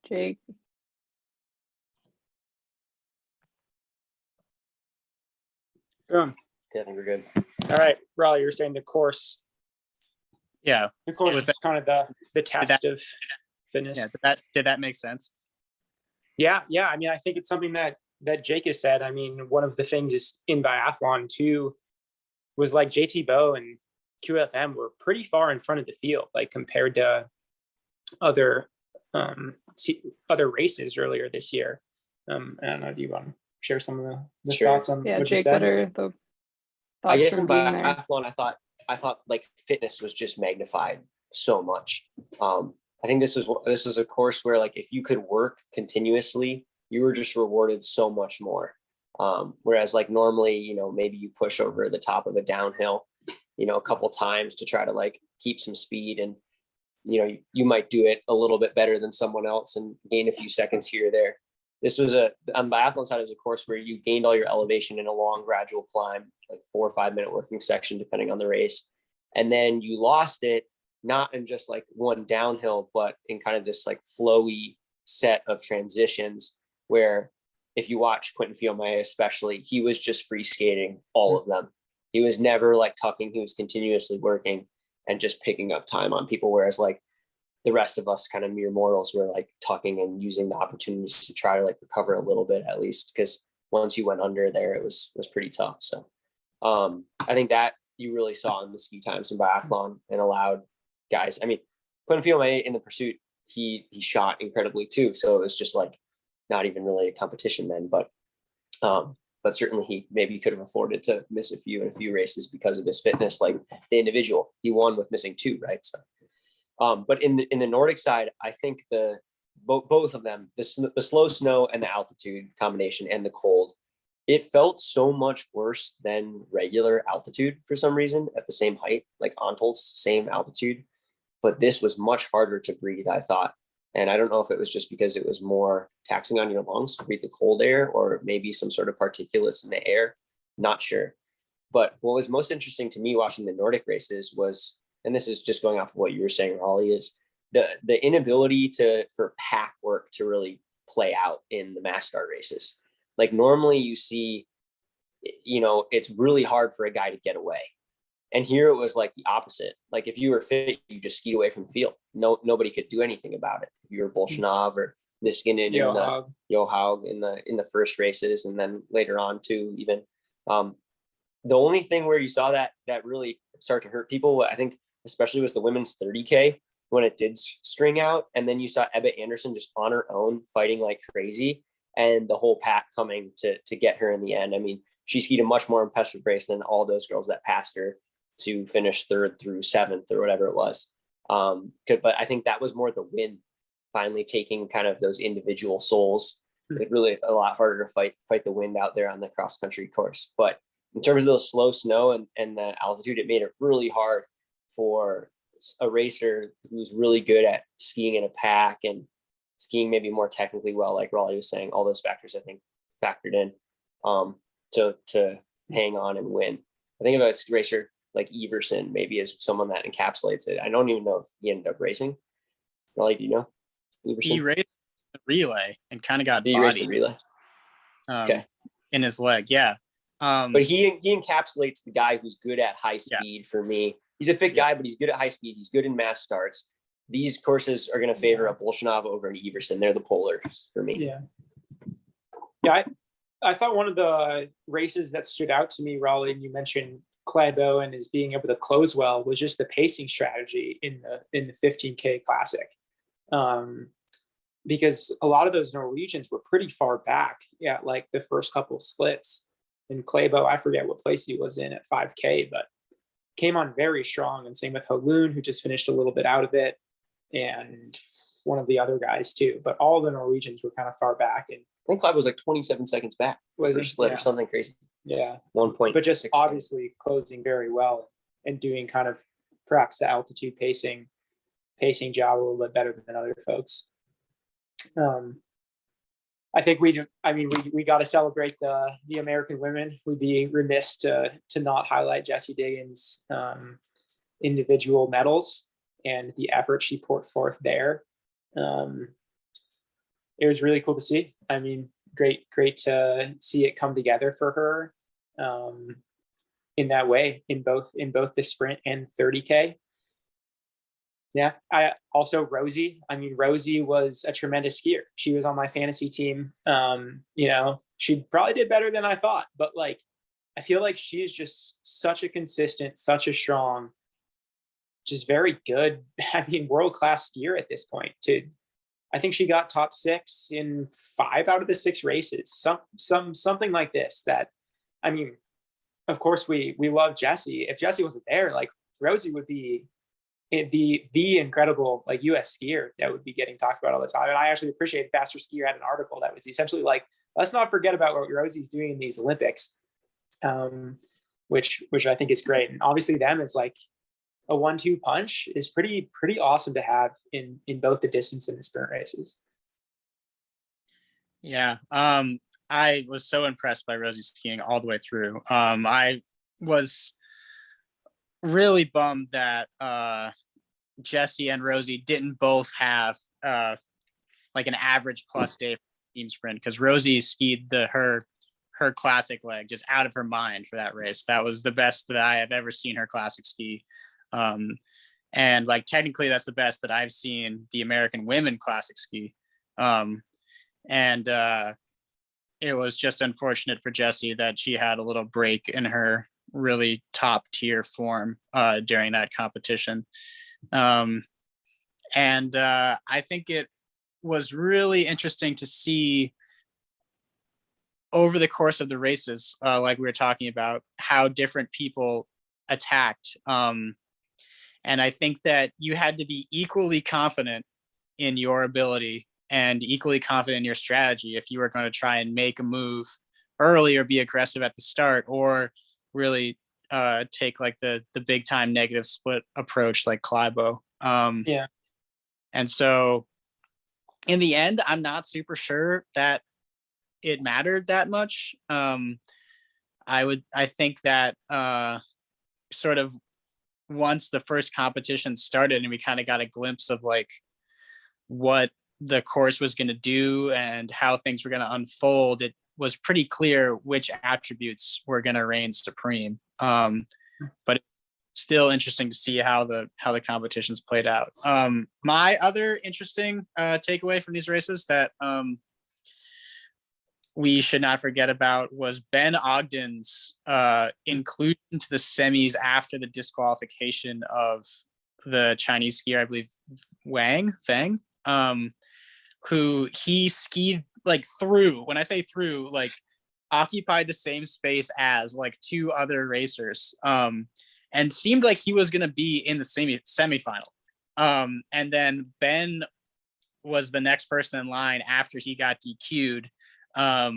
Jake. Boom. Yeah, I think we're good. All right, Raleigh, you're saying the course. Yeah. The course was kind of the test of fitness. Yeah. Did that make sense? Yeah. I mean, I think it's something that Jake has said. I mean, one of the things is in biathlon too was like JT Bow and QFM were pretty far in front of the field, like compared to other races earlier this year. I don't know. Do you want to share some of the Sure. thoughts on what Jake, you said? what are the I thoughts guess from in being there? biathlon, I thought like fitness was just magnified so much. I think this was a course where like if you could work continuously, you were just rewarded so much more. Whereas like normally, you know, maybe you push over the top of a downhill, you know, a couple times to try to like keep some speed, and you know, you might do it a little bit better than someone else and gain a few seconds here or there. This was on biathlon side, it was a course where you gained all your elevation in a long gradual climb, like 4 or 5 minute working section, depending on the race. And then you lost it, not in just like one downhill, but in kind of this like flowy set of transitions where if you watch Quentin Fiume, especially, he was just free skating all of them. He was never like tucking. He was continuously working and just picking up time on people. Whereas like the rest of us kind of mere mortals were like tucking and using the opportunities to try to like recover a little bit, at least, because once you went under there, it was pretty tough. So I think that you really saw in the ski times in biathlon and allowed guys. I mean, Quentin Fiume in the pursuit, he shot incredibly too. So it was just like not even really a competition then, but certainly he maybe could have afforded to miss a few races because of his fitness. Like the individual, he won with missing 2, right? So, but in the Nordic side, I think both of them, the slow snow and the altitude combination and the cold, it felt so much worse than regular altitude for some reason at the same height, like Antol's same altitude. But this was much harder to breathe, I thought. And I don't know if it was just because it was more taxing on your lungs to breathe the cold air, or maybe some sort of particulates in the air. Not sure. But what was most interesting to me watching the Nordic races was, and this is just going off of what you were saying, Raleigh, is the inability for pack work to really play out in the mass start races. Like normally you see, you know, it's really hard for a guy to get away. And here it was like the opposite. Like if you were fit, you just skied away from the field. Nobody could do anything about it. If you were Bolshinov or Niskanen and Johaug in the first races, and then later on too, even the only thing where you saw that really start to hurt people, I think, especially was the women's 30K when it did string out, and then you saw Ebba Anderson just on her own fighting like crazy, and the whole pack coming to get her in the end. I mean, she skied a much more impressive race than all those girls that passed her to finish 3rd through 7th or whatever it was. But I think that was more the win, finally taking kind of those individual souls. It really a lot harder to fight the wind out there on the cross country course. But in terms of the slow snow and the altitude, it made it really hard for a racer who's really good at skiing in a pack and skiing maybe more technically well, like Raleigh was saying. All those factors I think factored in to hang on and win. I think about a racer like Everson maybe as someone that encapsulates it. I don't even know if he ended up racing. Raleigh, do you know? Everson? He raced the relay and kind of got He raced the relay. Okay. In his leg, yeah. But he encapsulates the guy who's good at high speed for me. He's a fit guy, but he's good at high speed. He's good in mass starts. These courses are going to favor a Bolshinov over an Everson. They're the polars for me. Yeah. I thought one of the races that stood out to me, Raleigh, and you mentioned Klæbo and his being able to close well, was just the pacing strategy in the 15K Classic. Because a lot of those Norwegians were pretty far back at like the first couple splits. And Klæbo, I forget what place he was in at 5K, but came on very strong. And same with Holun, who just finished a little bit out of it, and one of the other guys too. But all the Norwegians were kind of far back. And I think Klæbo was like 27 seconds back for split or something crazy. Yeah. 1 point. But just obviously closing very well and doing kind of perhaps the altitude pacing job a little bit better than other folks. I think we got to celebrate the American women. We'd be remiss to not highlight Jessie Diggins' individual medals and the effort she put forth there. it was really cool to see. I mean, great to see it come together for her in that way in both the sprint and 30K. Yeah, I also Rosie. I mean, Rosie was a tremendous skier. She was on my fantasy team. She probably did better than I thought, but like, I feel like she is just such a consistent, such a strong, just very good. I mean, world-class skier at this point. I think she got top 6 in 5 out of the 6 races. Something like this. That, I mean, of course we love Jessie. If Jessie wasn't there, like Rosie would be the incredible like US skier that would be getting talked about all the time. And I actually appreciate Faster Skier had an article that was essentially like, let's not forget about what Rosie's doing in these Olympics, which I think is great. And obviously them is like a 1-2 punch is pretty awesome to have in both the distance and the sprint races. Yeah. I was so impressed by Rosie skiing all the way through. I was really bummed that Jessie and Rosie didn't both have like an average plus day for team sprint, because Rosie skied her classic leg just out of her mind for that race. That was the best that I have ever seen her classic ski. And like technically that's the best that I've seen the American women classic ski. It was just unfortunate for Jessie that she had a little break in her really top tier form during that competition. I think it was really interesting to see over the course of the races, like we were talking about, how different people attacked. And I think that you had to be equally confident in your ability and equally confident in your strategy if you were going to try and make a move early or be aggressive at the start, or really take like the big time negative split approach like Klæbo. Yeah. And so in the end, I'm not super sure that it mattered that much. I think that sort of once the first competition started and we kind of got a glimpse of like what the course was going to do and how things were going to unfold, it was pretty clear which attributes were going to reign supreme. But it's still interesting to see how the competitions played out. My other interesting takeaway from these races that we should not forget about was Ben Ogden's inclusion to the semis after the disqualification of the Chinese skier, I believe Fang, who he skied like through. When I say through, like occupied the same space as like 2 other racers, and seemed like he was going to be in the semifinal. And then Ben was the next person in line after he got DQ'd. I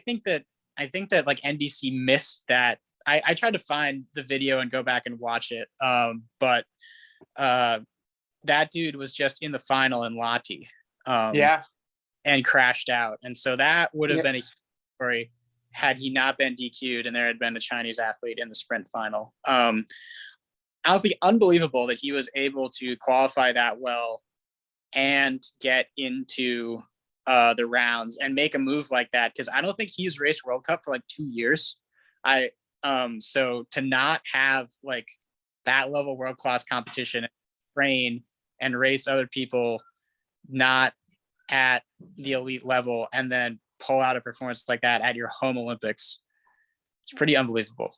think that like NBC missed that. I tried to find the video and go back and watch it. But that dude was just in the final in Lati. And crashed out. And so that would have been a story had he not been DQ'd and there had been a Chinese athlete in the sprint final. Honestly, unbelievable that he was able to qualify that well and get into the rounds and make a move like that, because I don't think he's raced World Cup for like 2 years. So to not have like that level world-class competition, train and race other people not at the elite level and then pull out a performance like that at your home Olympics, it's pretty unbelievable.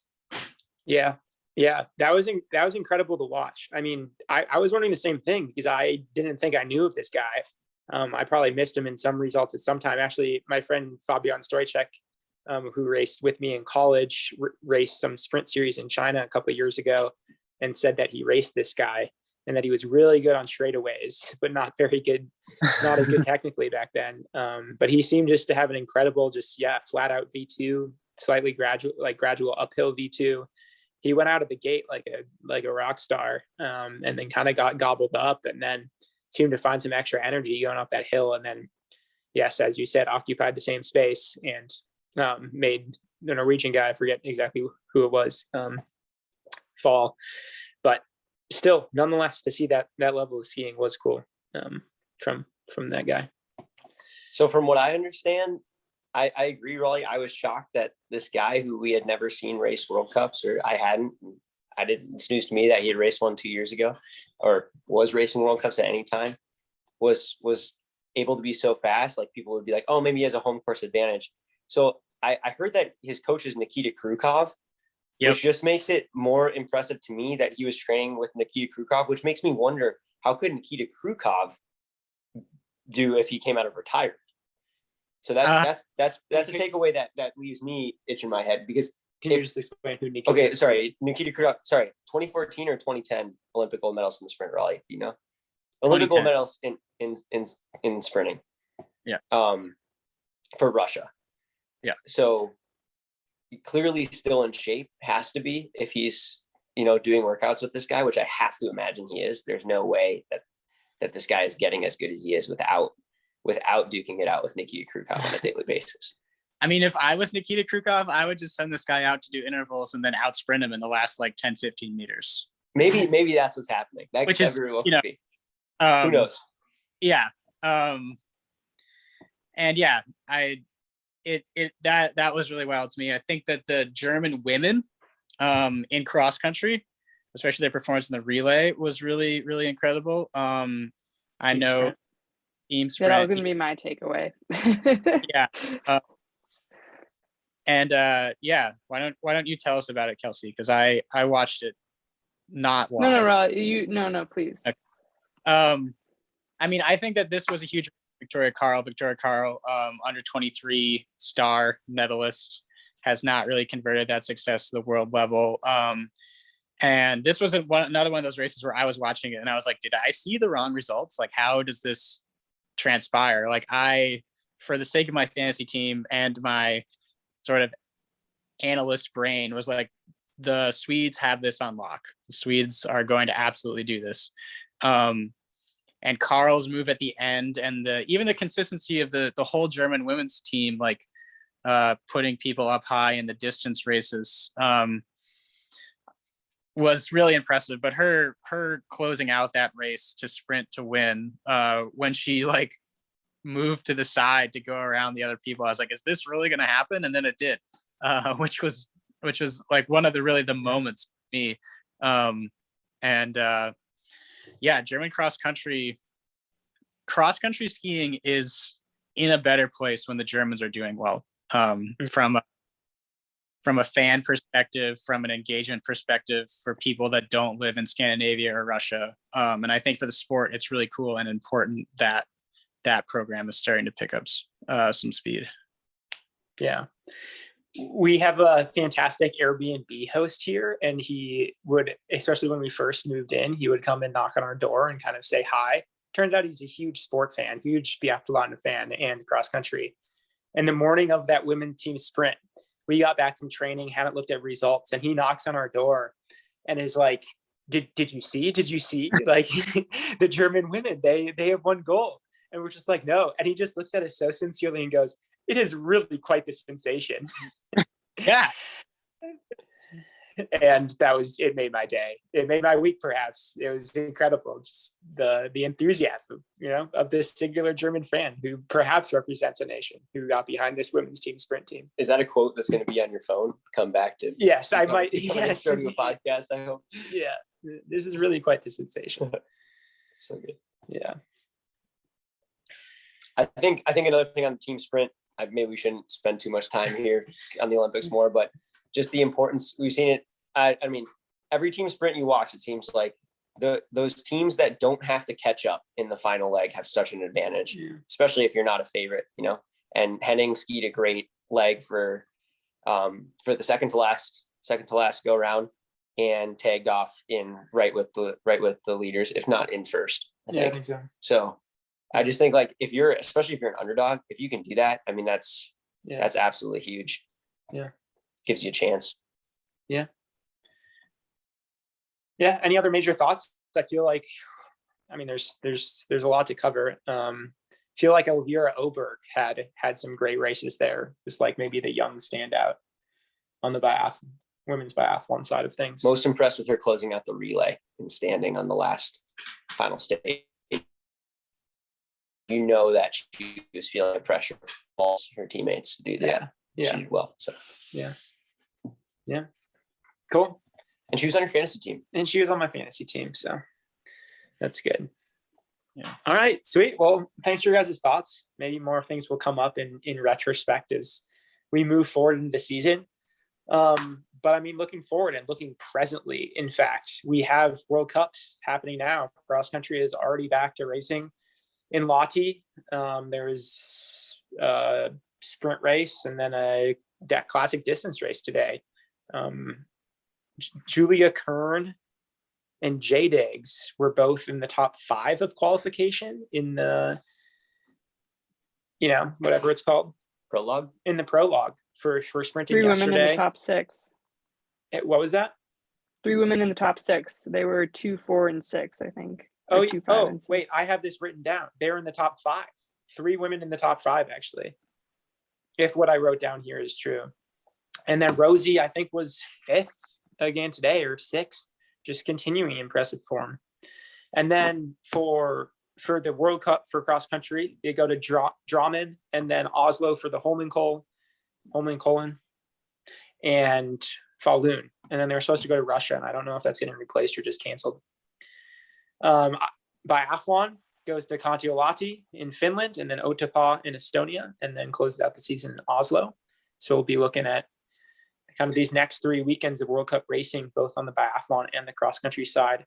Yeah, that was incredible to watch. I mean, I was wondering the same thing because I didn't think I knew of this guy. I probably missed him in some results at some time. Actually, my friend Fabian Stoychek, who raced with me in college, raced some sprint series in China a couple of years ago, and said that he raced this guy and that he was really good on straightaways, but not very good, not as good technically back then. But he seemed just to have an incredible, flat out V2, slightly gradual uphill V2. He went out of the gate like a rock star, and then kind of got gobbled up, and then seemed to find some extra energy going up that hill. And then, yes, as you said, occupied the same space and made the Norwegian guy, I forget exactly who it was, fall. But still, nonetheless, to see that level of skiing was cool from from that guy. So from what I understand, I agree, Raleigh. I was shocked that this guy who we had never seen race World Cups, or it's news to me that he had raced one 2 years ago, or was racing World Cups at any time, was able to be so fast. Like people would be like, oh, maybe he has a home course advantage. So I heard that his coach is Nikita Krukov, which just makes it more impressive to me that he was training with Nikita Krukov, which makes me wonder, how could Nikita Krukov do if he came out of retirement? So that's a takeaway that leaves me itching my head, because can you just explain who Nikita? Okay, sorry, Nikita Krukov. Sorry, 2014 or 2010 Olympic gold medals in the sprint, Raleigh. You know, Olympic gold medals in sprinting. Yeah. For Russia. Yeah. So clearly still in shape, has to be, if he's doing workouts with this guy, which I have to imagine he is. There's no way that this guy is getting as good as he is without duking it out with Nikita Krukov on a daily basis. I mean, if I was Nikita Krukov, I would just send this guy out to do intervals and then out sprint him in the last like 10, 15 meters. Maybe that's what's happening. That Which could is, very well be. Who knows? Yeah. And yeah, that was really wild to me. I think that the German women in cross country, especially their performance in the relay, was really, really incredible. I know team sprint. Yeah, that was going to be my takeaway. Yeah. Why don't you tell us about it, Kelsey? Because I watched it not live. No, please. Okay. I mean, I think that this was a huge Victoria Carl, under 23 star medalist, has not really converted that success to the world level. And this was another one of those races where I was watching it and I was like, did I see the wrong results? Like, how does this transpire? Like, for the sake of my fantasy team and my sort of analyst brain, was like, the Swedes have this on lock. The Swedes are going to absolutely do this. And Carl's move at the end, and even the consistency of the whole German women's team, like putting people up high in the distance races, was really impressive. But her closing out that race to sprint to win, when she like moved to the side to go around the other people, I was like, is this really going to happen? And then it did, which was like one of the moments for me. German cross country skiing is in a better place when the Germans are doing well, from a fan perspective, from an engagement perspective, for people that don't live in Scandinavia or Russia. And I think for the sport, it's really cool and important that that program is starting to pick up some speed. Yeah. We have a fantastic Airbnb host here, and he would, especially when we first moved in, he would come and knock on our door and kind of say hi. Turns out he's a huge sport fan, huge biathlon fan and cross country. And the morning of that women's team sprint, we got back from training, hadn't looked at results, and he knocks on our door and is like, did you see like the German women, they have won gold? And we're just like, no. And he just looks at us so sincerely and goes, it is really quite the sensation. Yeah. And it made my day. It made my week, perhaps. It was incredible. Just the enthusiasm, of this singular German fan who perhaps represents a nation, who got behind this women's team sprint team. Is that a quote that's going to be on your phone? Come back to. Yes, I might. Yes. Starting a podcast, I hope. Yeah. This is really quite the sensation. So good. Yeah. I think another thing on the team sprint, maybe we shouldn't spend too much time here on the Olympics more, but just the importance, we've seen it. I mean, every team sprint you watch, it seems like those teams that don't have to catch up in the final leg have such an advantage, especially if you're not a favorite, and Henning skied a great leg for the second to last go around, and tagged off in right with the leaders, if not in first. I think so. I just think, like, especially if you're an underdog, if you can do that, I mean, that's absolutely huge. Yeah. Gives you a chance. Yeah. Yeah. Any other major thoughts? I feel like, I mean, there's a lot to cover. Feel like Elvira Oberg had some great races there. Just like maybe the young standout on the women's biathlon side of things. Most impressed with her closing out the relay and standing on the last final stage. you know that she was feeling the pressure of her teammates to do that. Yeah. She did well. So Yeah. Cool. and she was on your fantasy team. And she was on my fantasy team, so that's good. Yeah. All right, sweet. Well, thanks for your guys' thoughts. Maybe more things will come up in retrospect as we move forward into the season. But I mean, looking forward and looking presently, in fact, we have World Cups happening now. Cross country is already back to racing in Lottie. There is a sprint race and then a classic distance race today. Julia Kern and Jay Diggs were both in the top 5 of qualification in the, whatever it's called. Prologue? In the prologue for sprinting 3 yesterday. women in the top 6. What was that? 3 women in the top 6. They were 2, 4, and 6, I think. Oh, 2, 5, and 6. Wait, I have this written down. They're in the top 5. 3 women in the top 5, actually. If what I wrote down here is true. And then Rosie, I think, was 5th again today, or 6th, just continuing impressive form. And then for the World Cup for cross country, they go to Drammen and then Oslo for the Holmenkollen and Falun. And then they're supposed to go to Russia, and I don't know if that's getting replaced or just canceled. Biathlon goes to Kontiolahti in Finland, and then Otepää in Estonia, and then closes out the season in Oslo. So we'll be looking at kind of these next 3 weekends of World Cup racing, both on the biathlon and the cross country side.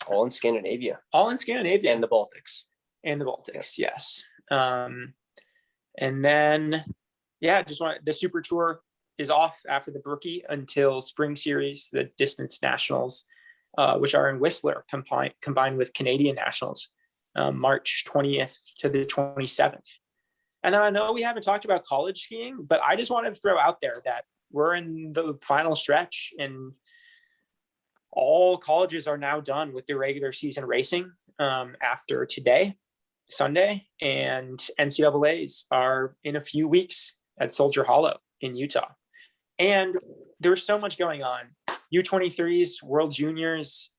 All in Scandinavia. All in Scandinavia. And the Baltics. Yes. And then, the Super Tour is off after the Birkie until Spring Series, the Distance Nationals, which are in Whistler, combined with Canadian Nationals, March 20th to the 27th. And then I know we haven't talked about college skiing, but I just wanted to throw out there that we're in the final stretch, and all colleges are now done with their regular season racing after today, Sunday, and NCAAs are in a few weeks at Soldier Hollow in Utah. And there's so much going on. U23s, World Juniors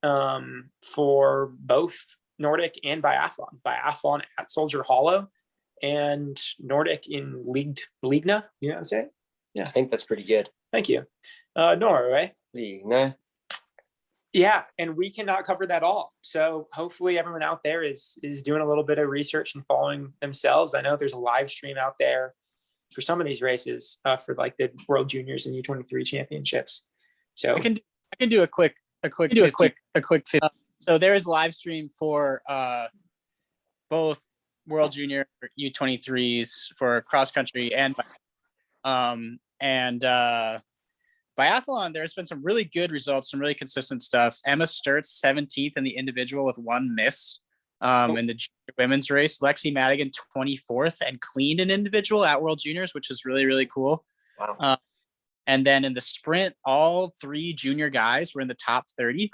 for both Nordic and biathlon. Biathlon at Soldier Hollow and Nordic in Ligna. You know what I'm saying? Yeah, I think that's pretty good. Thank you. Norway. Ligna. Yeah, and we cannot cover that all. So hopefully everyone out there is doing a little bit of research and following themselves. I know there's a live stream out there for some of these races for like the World Juniors and U23 championships. So I can do a quick 50. So there is live stream for both World Junior U23s for cross country and biathlon. There's been some really good results, some really consistent stuff. Emma Sturtz 17th in the individual with 1 miss in the women's race. Lexi Madigan 24th and cleaned an individual at World Juniors, which is really, really cool. Wow. And then in the sprint, all 3 junior guys were in the top 30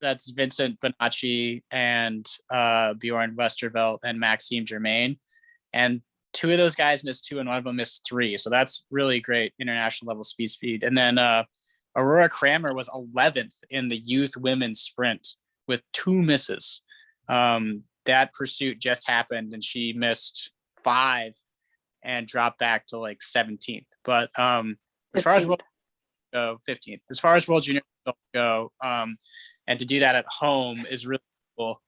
that's Vincent Bonacci and Bjorn Westervelt and Maxime Germain. And 2 of those guys missed 2 and 1 of them missed 3. So that's really great international level speed. And then Aurora Kramer was 11th in the youth women's sprint with 2 misses. That pursuit just happened and she missed 5 and dropped back to like 17th. But as far as 15th, as far as World Junior go, and to do that at home is really cool.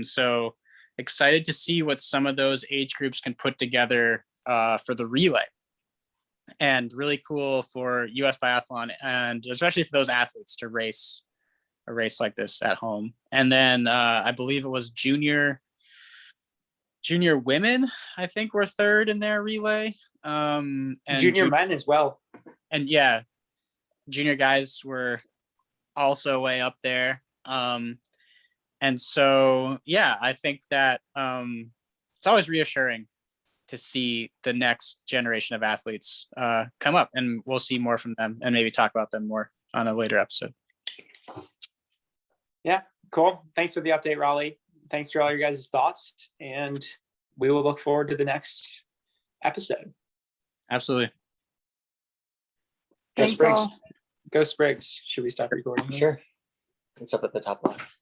So excited to see what some of those age groups can put together for the relay, and really cool for US Biathlon, and especially for those athletes to race a race like this at home. And then I believe it was junior women, I think, were 3rd in their relay. And junior men as well. And yeah, junior guys were also way up there. And so, yeah, I think that it's always reassuring to see the next generation of athletes come up, and we'll see more from them and maybe talk about them more on a later episode. Yeah, cool. Thanks for the update, Raleigh. Thanks for all your guys' thoughts, and we will look forward to the next episode. Absolutely. Go Thanks Sprigs. all. Go Sprigs. Should we stop recording? Sure. It's up at the top left.